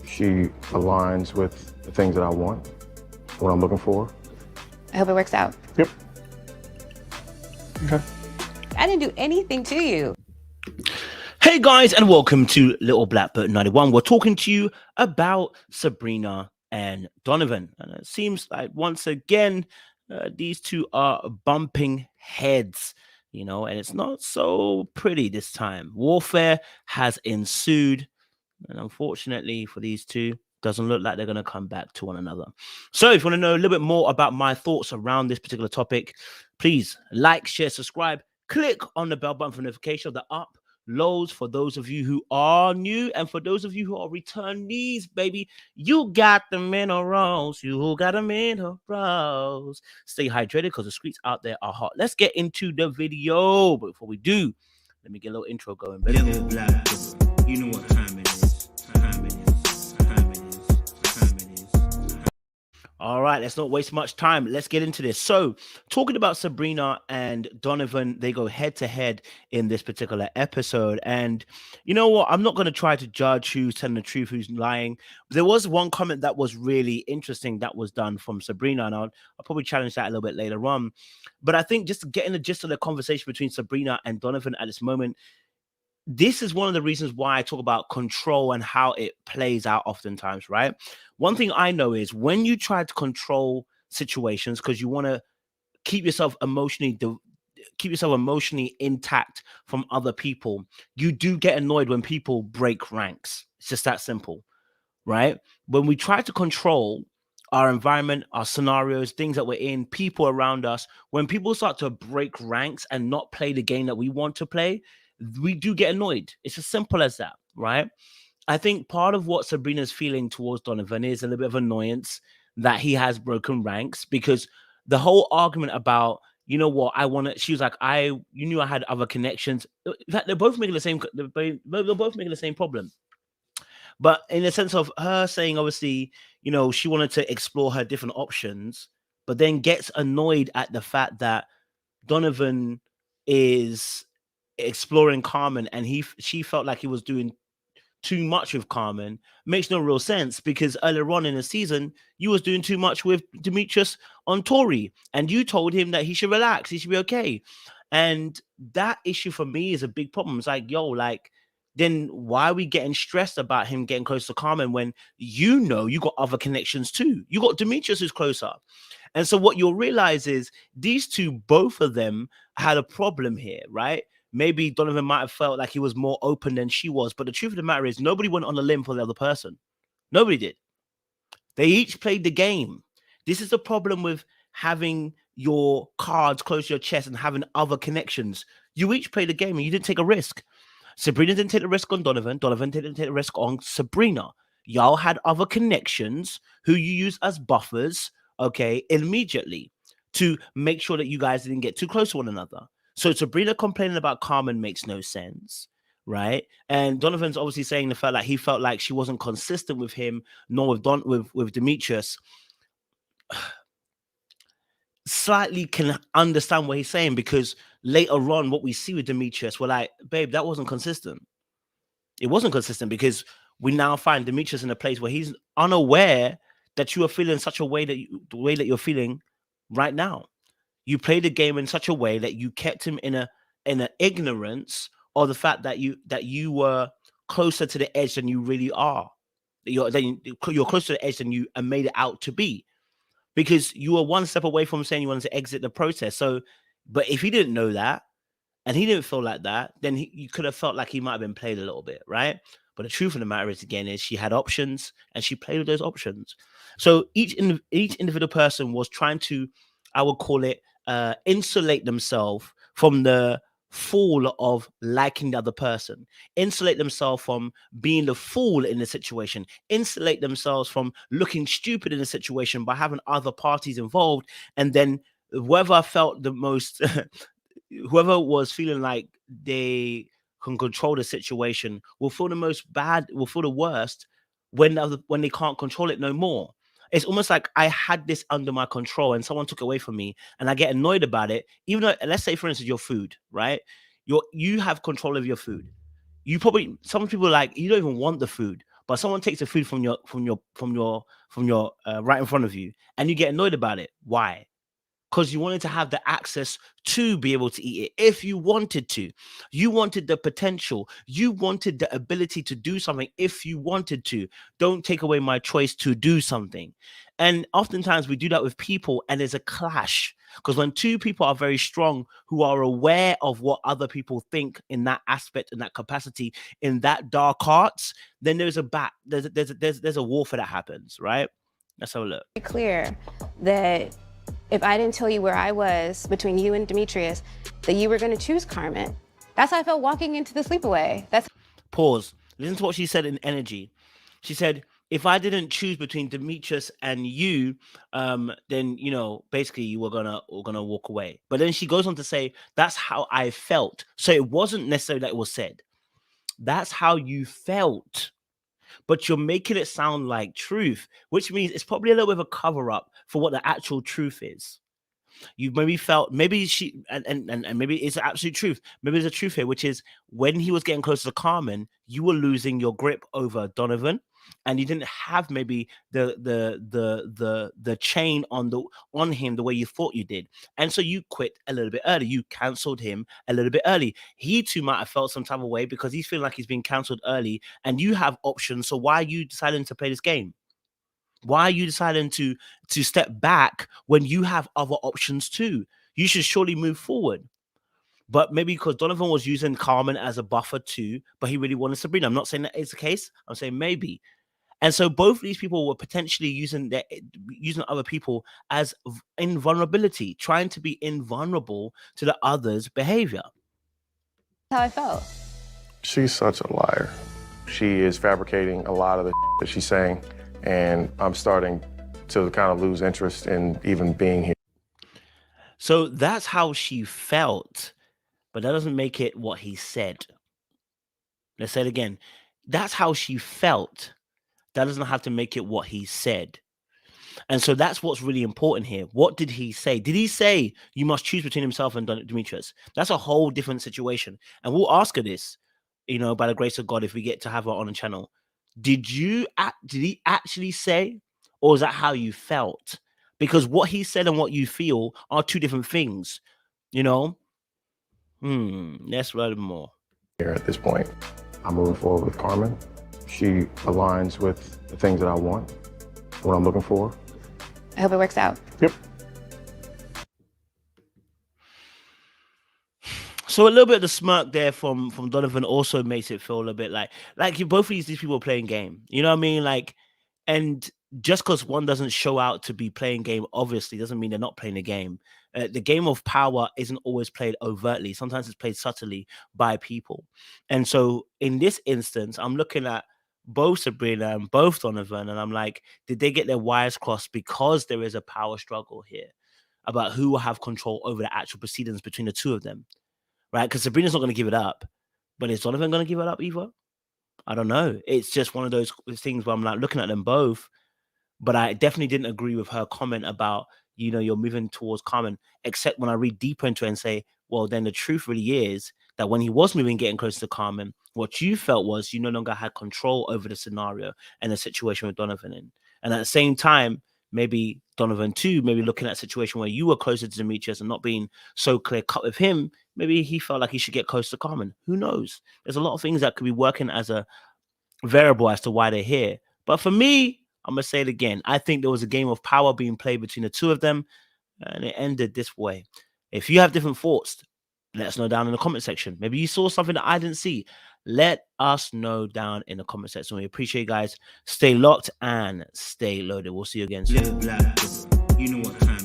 She aligns with the things that I want, what I'm looking for. I hope it works out. Yep. Okay. I didn't do anything to you. Hey guys, and welcome to Little Black Book 91. We're talking to you about Sabrina and Donovan. And it seems like once again, these two are bumping heads, and it's not so pretty this time. Warfare has ensued, and unfortunately for these two, doesn't look like they're going to come back to one another. So if you want to know a little bit more about my thoughts around this particular topic, please like, share, subscribe, click on the bell button for notification of the uploads for those of you who are new, and for those of you who are returnees, baby, you got the minerals. You got the minerals. Stay hydrated because the streets out there are hot. Let's get into the video. But before we do, let me get a little intro going, baby. Little Black Book, you know what time it is. Time it is. Time it is. Time it is. All right, let's not waste much time. Let's get into this. So, talking about Sabrina and Donovan, they go head to head in this particular episode. And you know what? I'm not going to try to judge who's telling the truth, who's lying. There was one comment that was really interesting that was done from Sabrina, and I'll probably challenge that a little bit later on. But I think just getting the gist of the conversation between Sabrina and Donovan at this moment, this is one of the reasons why I talk about control and how it plays out oftentimes, right? One thing I know is when you try to control situations because you want to keep yourself emotionally intact from other people, you do get annoyed when people break ranks. It's just that simple, right? When we try to control our environment, our scenarios, things that we're in, people around us, when people start to break ranks and not play the game that we want to play, we do get annoyed. It's as simple as that, right? I think part of what Sabrina's feeling towards Donovan is a little bit of annoyance that he has broken ranks, because the whole argument about, you know what, she was like, you knew I had other connections. In fact, they're both making the same problem. But in the sense of her saying, obviously, she wanted to explore her different options, but then gets annoyed at the fact that Donovan is exploring Carmen, and she felt like he was doing too much with Carmen. Makes no real sense, because earlier on in the season you was doing too much with Demetrius on Tori, and you told him that he should relax, he should be okay. And that issue for me is a big problem. It's like, then why are we getting stressed about him getting close to Carmen when you got other connections too? You got Demetrius who's closer. And so what you'll realize is these two, both of them, had a problem here, right? Maybe Donovan might have felt like he was more open than she was, but the truth of the matter is nobody went on a limb for the other person. Nobody did. They each played the game. This is the problem with having your cards close to your chest and having other connections. You each played the game and you didn't take a risk. Sabrina didn't take the risk on Donovan. Donovan didn't take the risk on Sabrina. Y'all had other connections who you use as buffers, okay, immediately to make sure that you guys didn't get too close to one another. So Sabrina complaining about Carmen makes no sense, right? And Donovan's obviously saying he felt like she wasn't consistent with him, nor with Demetrius. Slightly can understand what he's saying, because later on, what we see with Demetrius, we're like, babe, that wasn't consistent. It wasn't consistent, because we now find Demetrius in a place where he's unaware that you are feeling such a way the way that you're feeling right now. You played the game in such a way that you kept him in an ignorance, or the fact that you were closer to the edge than you really are. You're closer to the edge than you made it out to be, because you were one step away from saying you wanted to exit the process. So, but if he didn't know that and he didn't feel like that, then you could have felt like he might have been played a little bit, right? But the truth of the matter is, again, is she had options and she played with those options. So each individual person was trying to, I would call it, insulate themselves from the fall of liking the other person, insulate themselves from being the fool in the situation, insulate themselves from looking stupid in the situation by having other parties involved. And then whoever felt the most, whoever was feeling like they can control the situation will feel the most bad, will feel the worst when they can't control it no more. It's almost like I had this under my control and someone took it away from me, and I get annoyed about it. Even though, let's say, for instance, your food, right? You have control of your food. Some people, like, you don't even want the food, but someone takes the food from your right in front of you, and you get annoyed about it. Why? Because you wanted to have the access to be able to eat it if you wanted to. You wanted the potential. You wanted the ability to do something if you wanted to. Don't take away my choice to do something. And oftentimes we do that with people, and there's a clash. Because when two people are very strong, who are aware of what other people think in that aspect, in that capacity, in that dark arts, then there's a warfare that happens, right? Let's have a look. Clear that if I didn't tell you where I was between you and Demetrius, that you were going to choose Carmen. That's how I felt walking into the sleepaway. That's Pause. Listen to what she said in energy. She said, if I didn't choose between Demetrius and you, then, you know, basically you were gonna walk away. But then she goes on to say, that's how I felt. So it wasn't necessarily that it was said. That's how you felt. But you're making it sound like truth, which means it's probably a little bit of a cover up for what the actual truth is. You maybe felt, maybe she, and maybe it's the absolute truth. Maybe there's a truth here, which is when he was getting closer to Carmen, you were losing your grip over Donovan, and you didn't have maybe the chain on him the way you thought you did, and so you quit a little bit early. You cancelled him a little bit early. He too might have felt some type of way because he's feeling like he's been cancelled early, and you have options. So why are you deciding to play this game? Why are you deciding to step back when you have other options too? You should surely move forward. But maybe because Donovan was using Carmen as a buffer too, but he really wanted Sabrina. I'm not saying that is the case. I'm saying maybe. And so both of these people were potentially using other people as invulnerability, trying to be invulnerable to the other's behavior. how I felt. She's such a liar. She is fabricating a lot of the that she's saying, and I'm starting to kind of lose interest in even being here. So that's how she felt, but that doesn't make it what he said. Let's say it again. That's how she felt. That doesn't have to make it what he said. And so that's what's really important here. What did he say? Did he say you must choose between himself and Demetrius? That's a whole different situation. And we'll ask her this, you know, by the grace of God, if we get to have her on the channel. Did he actually say, or is that how you felt? Because what he said and what you feel are two different things, you know? Let's learn more. Here at this point, I'm moving forward with Carmen. She aligns with the things that I want, what I'm looking for. I hope it works out. Yep. So a little bit of the smirk there from Donovan also makes it feel a bit like you both of these people are playing game. You know what I mean? Like, and just because one doesn't show out to be playing game, obviously doesn't mean they're not playing a game. The game of power isn't always played overtly. Sometimes it's played subtly by people. And so in this instance, I'm looking at both Sabrina and both Donovan, and I'm like, did they get their wires crossed because there is a power struggle here about who will have control over the actual proceedings between the two of them? Right? Because Sabrina's not going to give it up. But is Donovan going to give it up either? I don't know. It's just one of those things where I'm like looking at them both. But I definitely didn't agree with her comment about, you know, you're moving towards Carmen, except when I read deeper into it and say, well, then the truth really is that when he was getting closer to Carmen, what you felt was you no longer had control over the scenario and the situation with Donovan in. And at the same time, maybe Donovan too, maybe looking at a situation where you were closer to Demetrius and not being so clear cut with him, maybe he felt like he should get close to Carmen. Who knows? There's a lot of things that could be working as a variable as to why they're here. But for me, I'm going to say it again. I think there was a game of power being played between the two of them, and it ended this way. If you have different thoughts, let us know down in the comment section. Maybe you saw something that I didn't see. Let us know down in the comment section. We appreciate you guys. Stay locked and stay loaded. We'll see you again soon. You know what time